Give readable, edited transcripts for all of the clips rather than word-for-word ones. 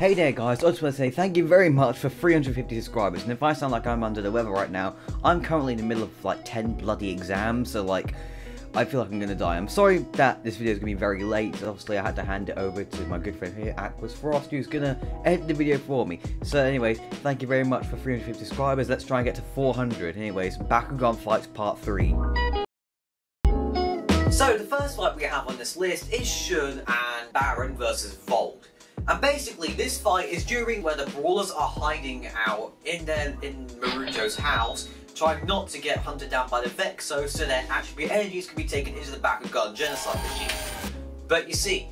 Hey there guys, I just want to say thank you very much for 350 subscribers, and if I sound like I'm under the weather right now, I'm currently in the middle of like 10 bloody exams, so like, I feel like I'm gonna die. I'm sorry that this video is gonna be very late, obviously I had to hand it over to my good friend here, Aquas Frost, who's gonna edit the video for me. So anyways, thank you very much for 350 subscribers, let's try and get to 400. Anyways, Bakugan Fights Part 3. So the first fight we have on this list is Shun and Baron versus Volt. And basically, this fight is during where the Brawlers are hiding out in Naruto's house, trying not to get hunted down by the Vexo, so their attribute energies can be taken into the Bakugan genocide machine. But you see,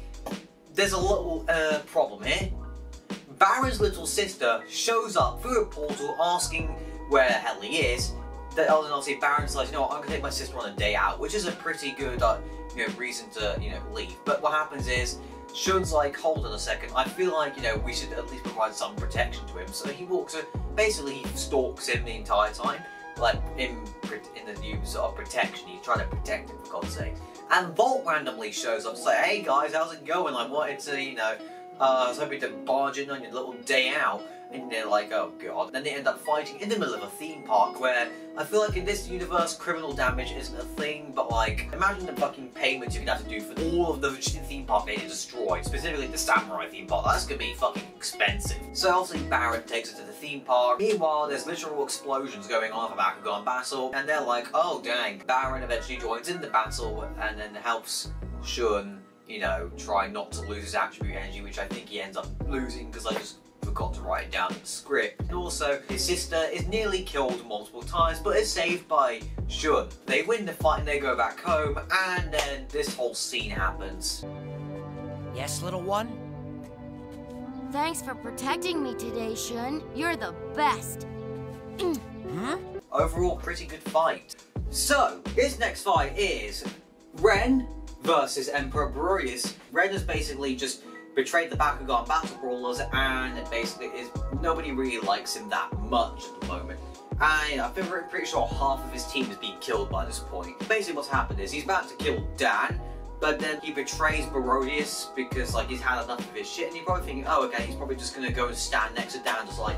there's a little problem here. Baron's little sister shows up through a portal asking where the hell he is. Then obviously Baron decides, you know what, I'm gonna take my sister on a day out, which is a pretty good reason to leave. But what happens is, Shun's like, hold on a second, I feel like, we should at least provide some protection to him. So he walks, basically he stalks him the entire time, like in the new sort of protection. He's trying to protect him, for God's sake. And Volt randomly shows up to say, hey guys, how's it going? I wanted to, I was hoping to barge in on your little day out. And they're like, oh god. Then they end up fighting in the middle of a theme park where I feel like in this universe criminal damage isn't a thing, but like, imagine the fucking payments you're gonna have to do for all of the theme park they destroyed, specifically the samurai theme park. That's gonna be fucking expensive. So obviously Baron takes it to the theme park. Meanwhile, there's literal explosions going on for Bakugan battle, and they're like, oh dang. Baron eventually joins in the battle and then helps Shun, try not to lose his attribute energy, which I think he ends up losing because I just forgot to write it down in the script. And also, his sister is nearly killed multiple times, but is saved by Shun. They win the fight and they go back home, and then this whole scene happens. Yes, little one? Thanks for protecting me today, Shun. You're the best. Huh? Overall, pretty good fight. So, his next fight is Ren versus Emperor Barodius. Ren is basically just betrayed the Bakugan Battle Brawlers, and basically nobody really likes him that much at the moment. And I feel pretty sure half of his team has been killed by this point. Basically what's happened is he's about to kill Dan, but then he betrays Barodius because like he's had enough of his shit, and you're probably thinking, oh okay, he's probably just gonna go and stand next to Dan just like,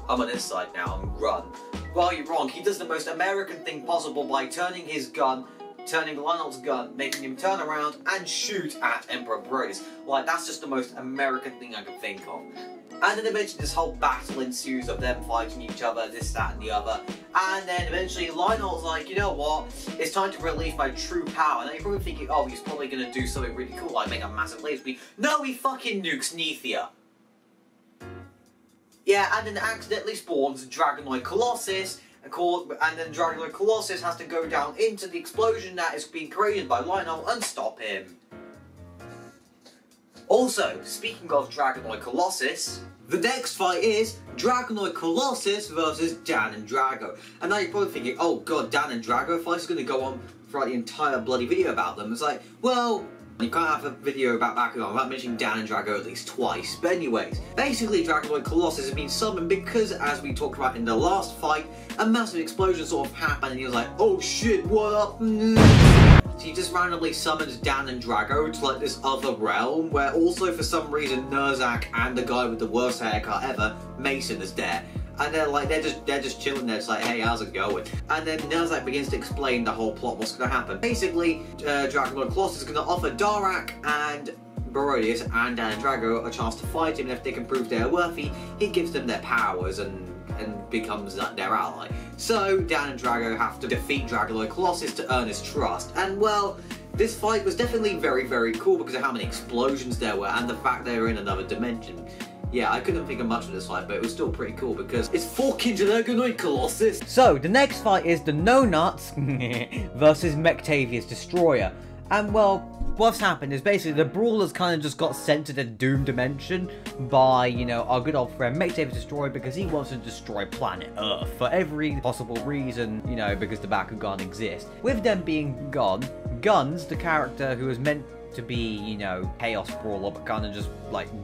I'm on this side now and run. Well, you're wrong. He does the most American thing possible by turning Lionel's gun, making him turn around and shoot at Emperor Barodius. Like, that's just the most American thing I can think of. And then eventually this whole battle ensues of them fighting each other, this, that, and the other. And then eventually Lionel's like, you know what, it's time to release my true power. And then you're probably thinking, oh, he's probably going to do something really cool, like make a massive laser beam. No, he fucking nukes Nethia. Yeah, and then accidentally spawns Dragonoid Colossus, and then Dragonoid Colossus has to go down into the explosion that is being created by Lionel and stop him. Also, speaking of Dragonoid Colossus, the next fight is Dragonoid Colossus versus Dan and Drago. And now you're probably thinking, oh god, Dan and Drago fight's going to go on throughout the entire bloody video about them. It's like, well, you can't have a video about Bakugan without mentioning Dan and Drago at least twice. But anyways, basically Dragonoid Colossus has been summoned because, as we talked about in the last fight, a massive explosion sort of happened and he was like, oh shit, what up? So he just randomly summons Dan and Drago to like this other realm where also for some reason Nerzak and the guy with the worst haircut ever, Mason, is there. And they're just chilling there, it's like, hey, how's it going? And then Nerzak begins to explain the whole plot, what's going to happen. Basically, Dragonoid Colossus is going to offer Darak and Barodius and Dan and Drago a chance to fight him, and if they can prove they're worthy, he gives them their powers and becomes their ally. So Dan and Drago have to defeat Dragonoid Colossus to earn his trust. And well, this fight was definitely very, very cool because of how many explosions there were and the fact they were in another dimension. Yeah, I couldn't think of much of this fight, but it was still pretty cool because it's fucking Dragonoid Colossus. So, the next fight is the Nonuts versus mechtavious Destroyer. And well, what's happened is basically the Brawlers kind of just got sent to the Doom Dimension by, our good old friend mechtavious Destroyer because he wants to destroy planet Earth for every possible reason, because the Bakugan exist. With them being gone, Guns, the character who was meant to be, Chaos Brawler, but kind of just,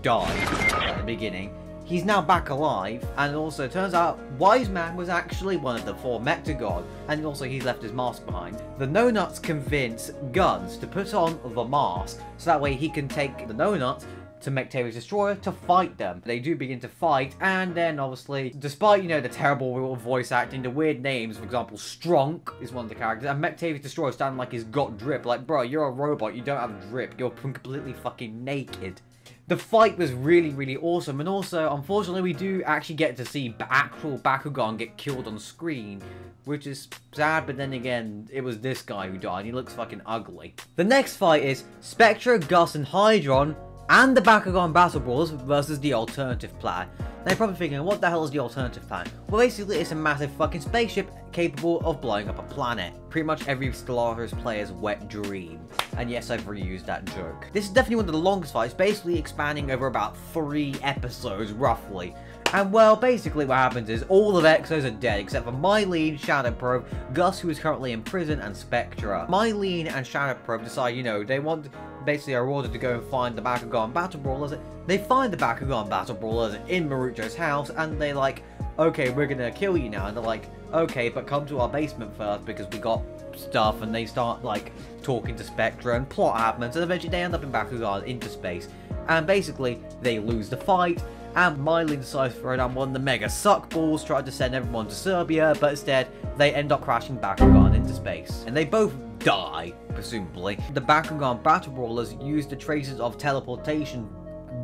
died at the beginning. He's now back alive, and also it turns out Wise Man was actually one of the 4 Mechtagon, and also he's left his mask behind. The Nonuts convince Guns to put on the mask, so that way he can take the Nonuts, to mechtavious Destroyer to fight them. They do begin to fight, and then obviously, despite, you know, the terrible voice acting, the weird names, for example, Strunk is one of the characters, and mechtavious Destroyer standing like he's got drip. Like, bro, you're a robot, you don't have drip, you're completely fucking naked. The fight was really, really awesome, and also, unfortunately, we do actually get to see actual Bakugan get killed on screen, which is sad, but then again, it was this guy who died, and he looks fucking ugly. The next fight is Spectra, Gus, and Hydron, and the Bakugan Battle Brawlers versus the alternative plan. Now you're probably thinking, what the hell is the alternative plan? Well, basically, it's a massive fucking spaceship capable of blowing up a planet. Pretty much every Stellaris player's wet dream. And yes, I've reused that joke. This is definitely one of the longest fights, basically expanding over about 3 episodes, roughly. And well, basically what happens is all of Exos are dead, except for Mylene, Shadow Probe, Gus, who is currently in prison, and Spectra. Mylene and Shadow Probe decide, you know, they want, basically are ordered to go and find the Bakugan Battle Brawlers. They find the Bakugan Battle Brawlers in Marucho's house, and they like, okay, we're gonna kill you now. And they're like, okay, but come to our basement first because we got stuff. And they start like talking to Spectra, and plot happens, and eventually they end up in Bakugan into space. And basically, they lose the fight. And Mylene decides to throw down one of the mega suck balls, trying to send everyone to Serbia, but instead, they end up crashing Bakugan into space. And they both die, presumably. The Bakugan Battle Brawlers use the traces of teleportation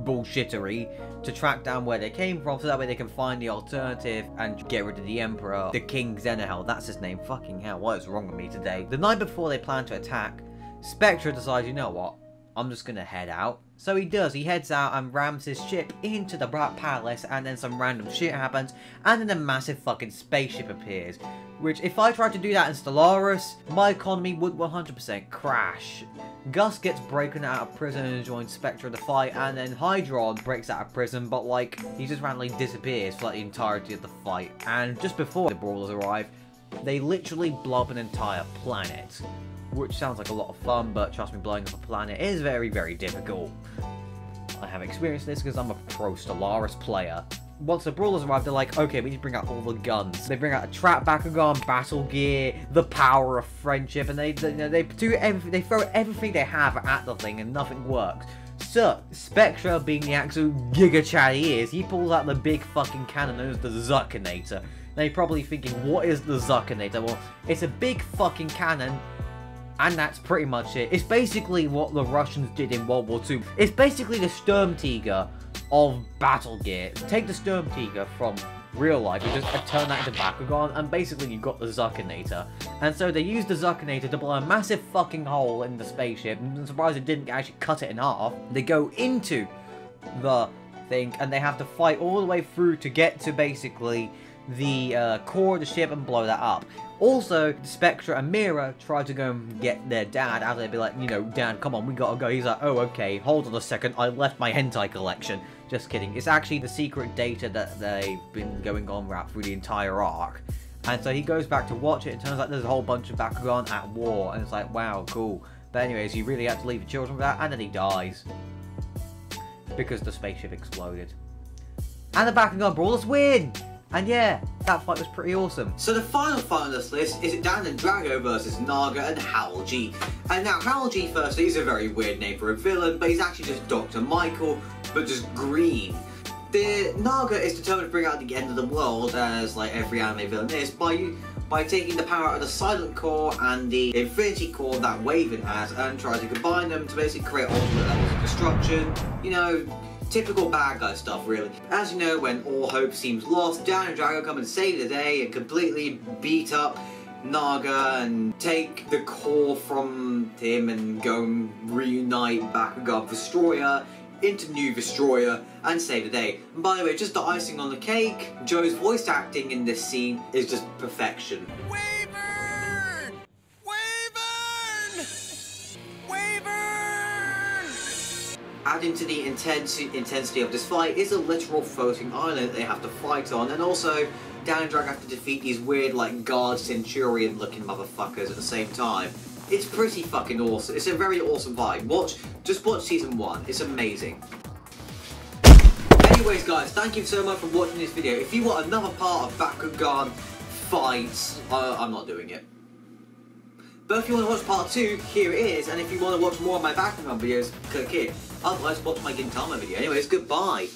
bullshittery to track down where they came from, so that way they can find the alternative and get rid of the Emperor, the King Xenahel, that's his name. Fucking hell, what is wrong with me today? The night before they plan to attack, Spectra decides, you know what, I'm just gonna head out. So he does, he heads out and rams his ship into the Black Palace, and then some random shit happens, and then a massive fucking spaceship appears. Which, if I tried to do that in Stellaris, my economy would 100% crash. Gus gets broken out of prison and joins Spectra in the fight, and then Hydron breaks out of prison, but like, he just randomly disappears for like the entirety of the fight. And just before the Brawlers arrive, they literally blow up an entire planet. Which sounds like a lot of fun, but trust me, blowing up a planet is very, very difficult. I have experienced this because I'm a pro Stellaris player. Once the Brawlers arrive, they're like, okay, we need to bring out all the guns. They bring out a trap Bakugan, battle gear, the power of friendship, and they do everything. They throw everything they have at the thing, and nothing works. So, Spectra, being the actual Giga Chad he is, he pulls out the big fucking cannon known as the Zuckinator. Now you're probably thinking, what is the Zuckinator? Well, it's a big fucking cannon. And that's pretty much it. It's basically what the Russians did in World War II. It's basically the Sturmtiger of battle gear. Take the Sturmtiger from real life, you just turn that into Bakugan, and basically you've got the Zuckinator. And so they used the Zuckinator to blow a massive fucking hole in the spaceship, and I'm surprised it didn't actually cut it in half. They go into the thing, and they have to fight all the way through to get to basically the core of the ship and blow that up. Also, Spectra and Mira try to go and get their dad out there, be like, you know, Dad, come on, we gotta go. He's like, oh, okay, hold on a second, I left my hentai collection. Just kidding. It's actually the secret data that they've been going on through the entire arc. And so he goes back to watch it. It turns out there's a whole bunch of Bakugan at war, and it's like, wow, cool. But anyways, you really have to leave the children with that, and then he dies. Because the spaceship exploded. And the Bakugan Brawlers win! And yeah, that fight was pretty awesome. So the final fight on this list is Dan and Drago versus Naga and Howl G. And now Howl G, firstly, is a very weird name for a villain, but he's actually just Dr. Michael, but just green. The Naga is determined to bring out the end of the world, as like every anime villain is, by taking the power of the Silent Core and the Infinity Core that Waven has, and try to combine them to basically create ultimate levels of destruction. You know, typical bad guy stuff, really. As you know, when all hope seems lost, Dan and Drago come and save the day and completely beat up Naga and take the core from him and go and reunite Bakugan Destroyer into New Destroyer and save the day. And by the way, just the icing on the cake, Joe's voice acting in this scene is just perfection. Wyvern! Wyvern! Wyvern! Adding to the intensity of this fight is a literal floating island that they have to fight on, and also Dan and Drago have to defeat these weird, like, guard centurion looking motherfuckers at the same time. It's pretty fucking awesome. It's a very awesome vibe. Just watch season 1. It's amazing. Anyways, guys, thank you so much for watching this video. If you want another part of Bakugan fights, I'm not doing it. But if you want to watch part 2, here it is. And if you want to watch more of my Bakugan videos, click here. Otherwise, watch my Gintama video. Anyways, goodbye.